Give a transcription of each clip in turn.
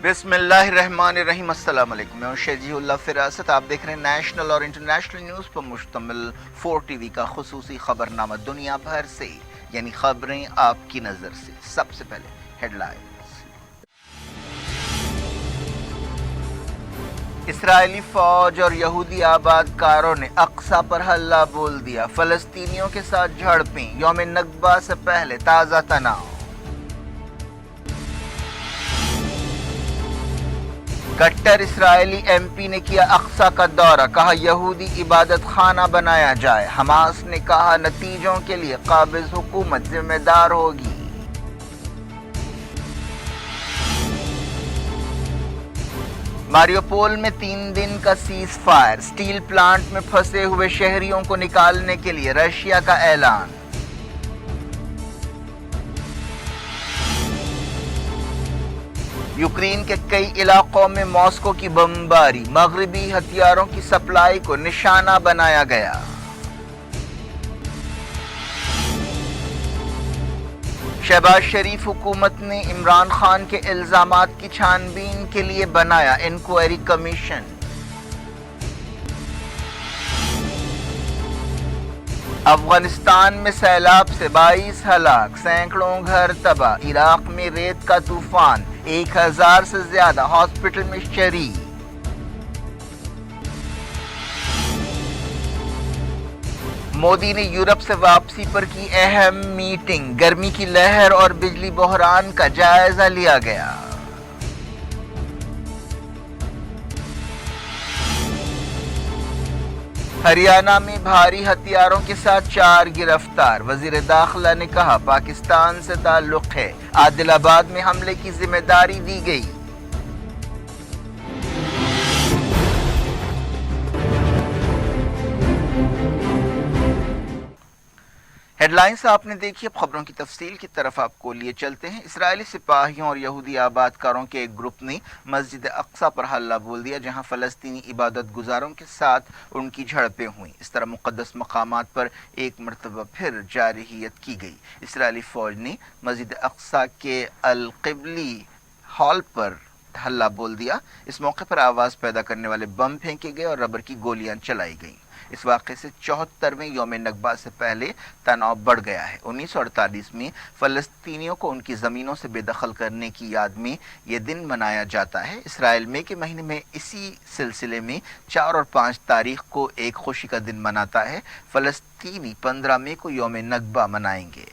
بسم اللہ الرحمن الرحیم۔ السلام علیکم، میں ہوں شہزی اللہ فراست۔ آپ دیکھ رہے ہیں نیشنل اور انٹرنیشنل نیوز پر مشتمل 4 ٹی وی کا خصوصی خبرنامہ دنیا بھر سے، یعنی خبریں آپ کی نظر سے۔ سب سے پہلے ہیڈ لائنز۔ اسرائیلی فوج اور یہودی آباد کاروں نے اقصی پر حملہ بول دیا، فلسطینیوں کے ساتھ جھڑپیں، یوم نکبہ سے پہلے تازہ تناؤ۔ کٹر اسرائیلی ایم پی نے کیا اقصی کا دورہ، کہا یہودی عبادت خانہ بنایا جائے۔ حماس نے کہا نتیجوں کے لیے قابض حکومت ذمہ دار ہوگی۔ ماریوپول میں 3 دن کا سیز فائر، سٹیل پلانٹ میں پھنسے ہوئے شہریوں کو نکالنے کے لیے رشیا کا اعلان۔ یوکرین کے کئی علاقوں میں ماسکو کی بمباری، مغربی ہتھیاروں کی سپلائی کو نشانہ بنایا گیا۔ شہباز شریف حکومت نے عمران خان کے الزامات کی چھان بین کے لیے بنایا انکوائری کمیشن۔ افغانستان میں سیلاب سے 22 ہلاک، سینکڑوں گھر تباہ، عراق میں ریت کا طوفان، 1000 سے زیادہ ہاسپٹل میں شریک۔ مودی نے یورپ سے واپسی پر کی اہم میٹنگ، گرمی کی لہر اور بجلی بحران کا جائزہ لیا گیا۔ ہریانہ میں بھاری ہتھیاروں کے ساتھ 4 گرفتار، وزیر داخلہ نے کہا پاکستان سے تعلق ہے۔ عادل آباد میں حملے کی ذمہ داری دی گئی۔ ہیڈ لائنز آپ نے دیکھی، اب خبروں کی تفصیل کی طرف آپ کو لیے چلتے ہیں۔ اسرائیلی سپاہیوں اور یہودی آباد کاروں کے ایک گروپ نے مسجد اقصی پر حملہ بول دیا، جہاں فلسطینی عبادت گزاروں کے ساتھ ان کی جھڑپیں ہوئیں۔ اس طرح مقدس مقامات پر ایک مرتبہ پھر جارحیت کی گئی۔ اسرائیلی فوج نے مسجد اقصی کے القبلی ہال پر حملہ بول دیا۔ اس موقع پر آواز پیدا کرنے والے بم پھینکے گئے اور ربر کی گولیاں چلائی گئیں۔ اس واقعے سے 74ویں یوم نکبہ سے پہلے تناؤ بڑھ گیا ہے۔ 1948 میں فلسطینیوں کو ان کی زمینوں سے بے دخل کرنے کی یاد میں یہ دن منایا جاتا ہے۔ اسرائیل مئی کے مہینے میں اسی سلسلے میں 4 اور 5 تاریخ کو ایک خوشی کا دن مناتا ہے۔ فلسطینی 15 مئی کو یوم نکبہ منائیں گے۔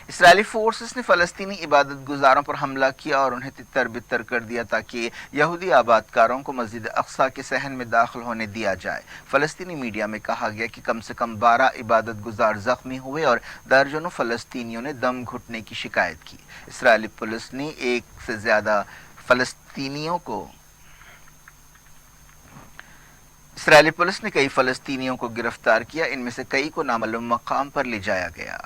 اسرائیلی فورسز نے فلسطینی عبادت گزاروں پر حملہ کیا اور انہیں تتر بتر کر دیا تاکہ یہودی آباد کاروں کو مسجد اقصی کے صحن میں داخل ہونے دیا جائے۔ فلسطینی میڈیا میں کہا گیا کہ کم سے کم 12 عبادت گزار زخمی ہوئے اور درجنوں فلسطینیوں نے دم گھٹنے کی شکایت کی۔ اسرائیلی پولیس نے ایک سے زیادہ اسرائیلی پولیس نے کئی فلسطینیوں کو گرفتار کیا، ان میں سے کئی کو نامعلوم مقام پر لے جایا گیا۔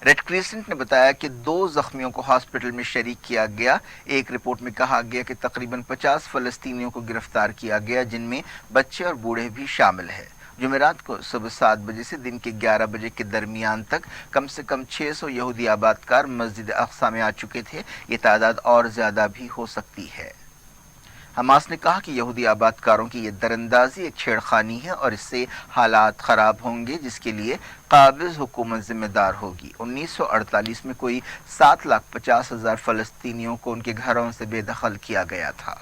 ریڈ کریسنٹ نے بتایا کہ 2 زخمیوں کو ہاسپٹل میں شریک کیا گیا۔ ایک رپورٹ میں کہا گیا کہ تقریباً 50 فلسطینیوں کو گرفتار کیا گیا، جن میں بچے اور بوڑھے بھی شامل ہیں۔ جمعرات کو صبح 7 بجے سے دن کے 11 بجے کے درمیان تک کم سے کم 600 یہودی آباد کار مسجد اقصی میں آ چکے تھے۔ یہ تعداد اور زیادہ بھی ہو سکتی ہے۔ حماس نے کہا کہ یہودی آباد کاروں کی یہ دراندازی ایک چھیڑ خانی ہے اور اس سے حالات خراب ہوں گے، جس کے لیے قابض حکومت ذمہ دار ہوگی۔ 1948 میں کوئی 7,50,000 فلسطینیوں کو ان کے گھروں سے بے دخل کیا گیا تھا۔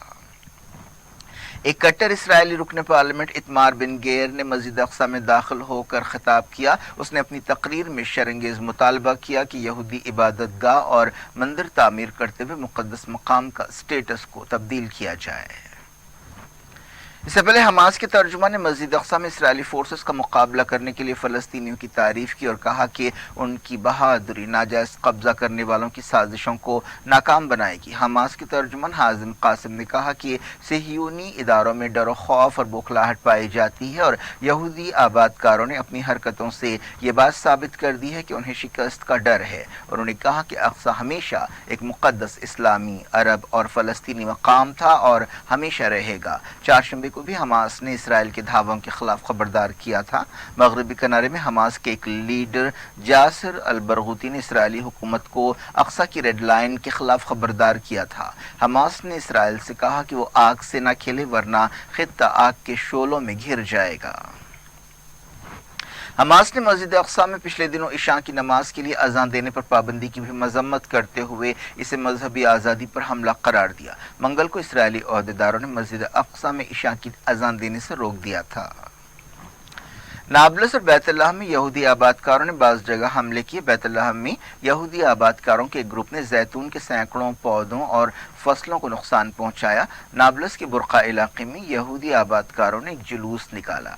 ایک کٹر اسرائیلی رکن پارلیمنٹ اتمار بن گیر نے مسجد اقصی میں داخل ہو کر خطاب کیا۔ اس نے اپنی تقریر میں شرانگیز مطالبہ کیا کہ یہودی عبادت گاہ اور مندر تعمیر کرتے ہوئے مقدس مقام کا سٹیٹس کو تبدیل کیا جائے۔ اس سے پہلے حماس کے ترجمان نے مسجد اقصی میں اسرائیلی فورسز کا مقابلہ کرنے کے لیے فلسطینیوں کی تعریف کی اور کہا کہ ان کی بہادری ناجائز قبضہ کرنے والوں کی سازشوں کو ناکام بنائے گی۔ حماس کے ترجمان حازم قاسم نے کہا کہ صہیونی اداروں میں ڈر و خوف اور بوکھلاہٹ پائی جاتی ہے اور یہودی آباد کاروں نے اپنی حرکتوں سے یہ بات ثابت کر دی ہے کہ انہیں شکست کا ڈر ہے۔ انہوں نے کہا کہ اقصی ہمیشہ ایک مقدس اسلامی، عرب اور فلسطینی مقام تھا اور ہمیشہ رہے گا۔ چہارشنبے کو بھی حماس نے اسرائیل کے دھاووں کے خلاف خبردار کیا تھا۔ مغربی کنارے میں حماس کے ایک لیڈر جاسر البرغوثی نے اسرائیلی حکومت کو اقصی کی ریڈ لائن کے خلاف خبردار کیا تھا۔ حماس نے اسرائیل سے کہا کہ وہ آگ سے نہ کھیلے ورنہ خطہ آگ کے شعلوں میں گھر جائے گا۔ حماس نے مسجد اقصی میں پچھلے دنوں عشاء کی نماز کے لیے اذان دینے پر پابندی کی بھی مذمت کرتے ہوئے اسے مذہبی آزادی پر حملہ قرار دیا۔ منگل کو اسرائیلی عہدیداروں نے مسجد اقصی میں عشاء کی اذان دینے سے روک دیا تھا۔ نابلس اور بیت اللہ میں یہودی آباد کاروں نے بعض جگہ حملے کیے۔ بیت اللہ میں یہودی آباد کاروں کے ایک گروپ نے زیتون کے سینکڑوں پودوں اور فصلوں کو نقصان پہنچایا۔ نابلس کے برقع علاقے میں یہودی آباد کاروں نے ایک جلوس نکالا۔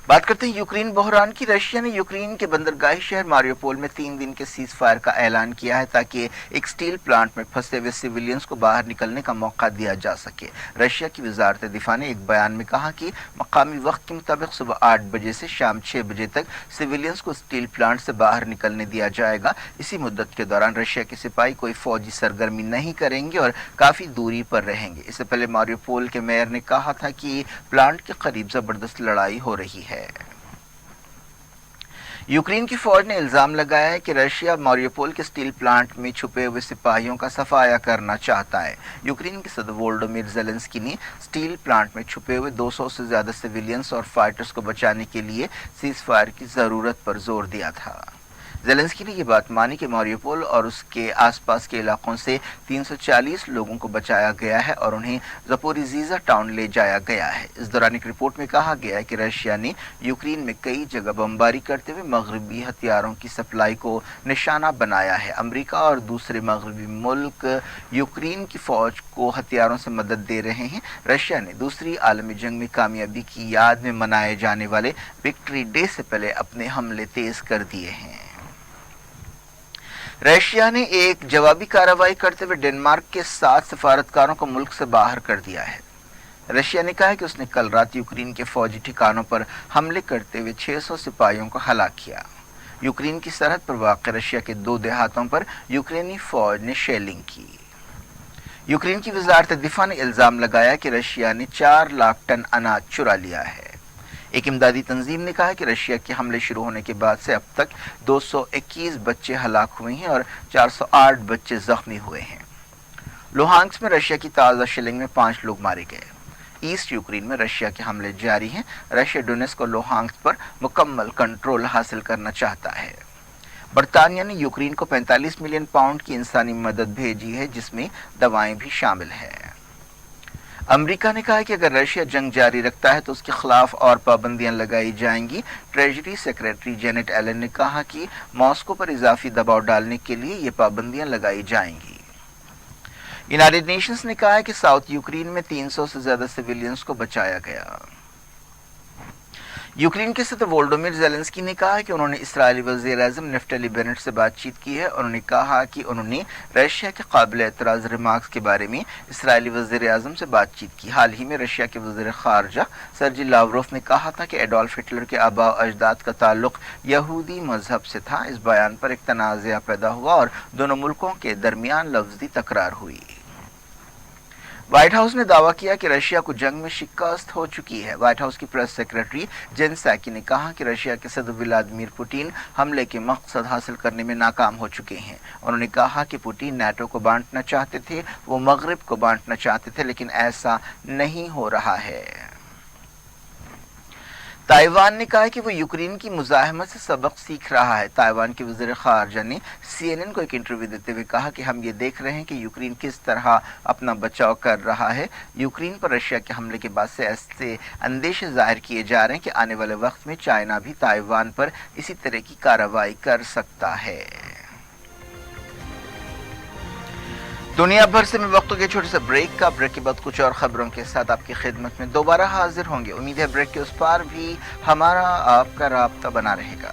بات کرتے ہیں یوکرین بحران کی۔ رشیا نے یوکرین کے بندرگاہی شہر ماریوپول میں 3 دن کے سیز فائر کا اعلان کیا ہے تاکہ ایک سٹیل پلانٹ میں پھنسے ہوئے سویلینز کو باہر نکلنے کا موقع دیا جا سکے۔ رشیا کی وزارت دفاع نے ایک بیان میں کہا کہ مقامی وقت کے مطابق صبح 8 بجے سے شام 6 بجے تک سویلینز کو سٹیل پلانٹ سے باہر نکلنے دیا جائے گا۔ اسی مدت کے دوران رشیا کے سپاہی کوئی فوجی سرگرمی نہیں کریں گے اور کافی دوری پر رہیں گے۔ اس سے پہلے ماریوپول کے میئر نے کہا تھا کہ پلانٹ کے قریب زبردست لڑائی ہو رہی ہے۔ یوکرین کی فوج نے الزام لگایا ہے کہ رشیا ماریوپول کے سٹیل پلانٹ میں چھپے ہوئے سپاہیوں کا صفایا کرنا چاہتا ہے۔ یوکرین کے صدر وولودیمیر زیلنسکی نے سٹیل پلانٹ میں چھپے ہوئے 200 سے زیادہ سویلینز اور فائٹرز کو بچانے کے لیے سیز فائر کی ضرورت پر زور دیا تھا۔ زیلنسکی نے یہ بات مانی کہ ماریوپول اور اس کے آس پاس کے علاقوں سے 340 لوگوں کو بچایا گیا ہے اور انہیں زپوریزھیا ٹاؤن لے جایا گیا ہے۔ اس دوران ایک رپورٹ میں کہا گیا ہے کہ رشیا نے یوکرین میں کئی جگہ بمباری کرتے ہوئے مغربی ہتھیاروں کی سپلائی کو نشانہ بنایا ہے۔ امریکہ اور دوسرے مغربی ملک یوکرین کی فوج کو ہتھیاروں سے مدد دے رہے ہیں۔ رشیا نے دوسری عالمی جنگ میں کامیابی کی یاد میں منائے جانے والے وکٹری ڈے سے پہلے اپنے حملے تیز کر دیے ہیں۔ رشیا نے ایک جوابی کارروائی کرتے ہوئے ڈنمارک کے 7 سفارتکاروں کو ملک سے باہر کر دیا ہے۔ رشیا نے کہا کہ اس نے کل رات یوکرین کے فوجی ٹھکانوں پر حملے کرتے ہوئے 600 سپاہیوں کو ہلاک کیا۔ یوکرین کی سرحد پر واقع رشیا کے 2 دیہاتوں پر یوکرینی فوج نے شیلنگ کی۔ یوکرین کی وزارت دفاع نے الزام لگایا کہ رشیا نے 4 لاکھ ٹن اناج چرا لیا ہے۔ ایک امدادی تنظیم نے کہا کہ رشیا کے حملے شروع ہونے کے بعد سے اب تک 221 بچے ہلاک ہوئے ہیں اور 408 بچے زخمی ہوئے ہیں۔ لوہانسک میں رشیا کی تازہ شیلنگ میں 5 لوگ مارے گئے۔ ایسٹ یوکرین میں رشیا کے حملے جاری ہیں۔ رشیا ڈونیٹسک اور لوہانسک پر مکمل کنٹرول حاصل کرنا چاہتا ہے۔ برطانیہ نے یوکرین کو 45 ملین پاؤنڈ کی انسانی مدد بھیجی ہے جس میں دوائیں بھی شامل ہیں۔ امریکہ نے کہا کہ اگر رشیا جنگ جاری رکھتا ہے تو اس کے خلاف اور پابندیاں لگائی جائیں گی۔ ٹریجری سیکریٹری جینٹ ایلن نے کہا کہ ماسکو پر اضافی دباؤ ڈالنے کے لیے یہ پابندیاں لگائی جائیں گی۔ یونائیٹڈ نیشنز نے کہا ہے کہ ساؤتھ یوکرین میں 300 سے زیادہ سویلینز کو بچایا گیا۔ یوکرین کے صدر وولودیمیر زیلنسکی نے کہا کہ انہوں نے اسرائیلی وزیر اعظم نفتلی بینٹ سے بات چیت کی ہے۔ انہوں نے کہا کہ انہوں نے رشیا کے قابل اعتراض ریمارکس کے بارے میں اسرائیلی وزیر اعظم سے بات چیت کی۔ حال ہی میں رشیا کے وزیر خارجہ سرجی لاوروف نے کہا تھا کہ ایڈولف ہٹلر کے آباء و اجداد کا تعلق یہودی مذہب سے تھا۔ اس بیان پر ایک تنازعہ پیدا ہوا اور دونوں ملکوں کے درمیان لفظی تکرار ہوئی۔ وائٹ ہاؤس نے دعویٰ کیا کہ رشیا کو جنگ میں شکست ہو چکی ہے۔ وائٹ ہاؤس کی پریس سیکرٹری جین ساکی نے کہا کہ رشیا کے صدر ولادیمیر پوٹین حملے کے مقصد حاصل کرنے میں ناکام ہو چکے ہیں۔ انہوں نے کہا کہ پوٹین نیٹو کو بانٹنا چاہتے تھے، وہ مغرب کو بانٹنا چاہتے تھے، لیکن ایسا نہیں ہو رہا ہے۔ تائیوان نے کہا کہ وہ یوکرین کی مزاحمت سے سبق سیکھ رہا ہے۔ تائیوان کے وزیر خارجہ نے CNN کو ایک انٹرویو دیتے ہوئے کہا کہ ہم یہ دیکھ رہے ہیں کہ یوکرین کس طرح اپنا بچاؤ کر رہا ہے۔ یوکرین پر رشیا کے حملے کے بعد سے ایسے اندیشے ظاہر کیے جا رہے ہیں کہ آنے والے وقت میں چائنا بھی تائیوان پر اسی طرح کی کارروائی کر سکتا ہے۔ دنیا بھر سے میں وقت کے چھوٹے سے بریک کا بریک کے بعد کچھ اور خبروں کے ساتھ آپ کی خدمت میں دوبارہ حاضر ہوں گے۔ امید ہے بریک کے اس پار بھی ہمارا آپ کا رابطہ بنا رہے گا۔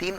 3